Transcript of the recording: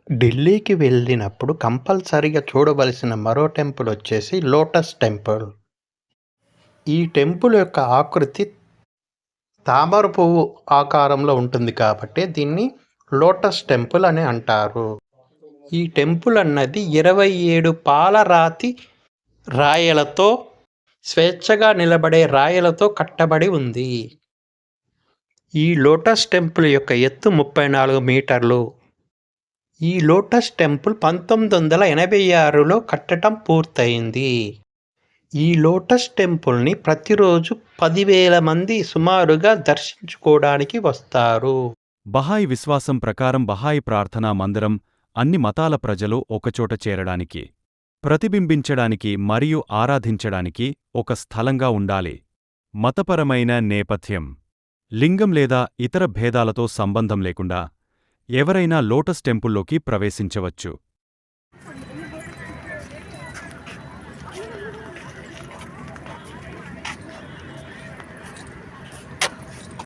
ఢిల్లీకి వెళ్ళినప్పుడు కంపల్సరీగా చూడవలసిన మరో టెంపుల్ వచ్చేసి లోటస్ టెంపుల్. ఈ టెంపుల్ యొక్క ఆకృతి తామర పువ్వు ఆకారంలో ఉంటుంది కాబట్టి దీన్ని లోటస్ టెంపుల్ అని అంటారు. ఈ టెంపుల్ అన్నది 27 పాలరాతి రాయలతో స్వేచ్ఛగా నిలబడే రాయలతో కట్టబడి ఉంది. ఈ లోటస్ టెంపుల్ యొక్క ఎత్తు 34 మీటర్లు. ఈ లోటస్ టెంపుల్ 1986లో కట్టడం పూర్తయింది. ఈ లోటస్ టెంపుల్ని ప్రతిరోజు 10,000 మంది సుమారుగా దర్శించుకోవడానికి వస్తారు. బహాయి విశ్వాసం ప్రకారం బహాయి ప్రార్థనా మందిరం అన్ని మతాల ప్రజలు ఒకచోట చేరడానికి, ప్రతిబింబించడానికి మరియు ఆరాధించడానికి ఒక స్థలంగా ఉండాలి. మతపరమైన నేపథ్యం: లింగం లేదా ఇతర భేదాలతో సంబంధం లేకుండా ఎవరైనా లోటస్ టెంపుల్లోకి ప్రవేశించవచ్చు.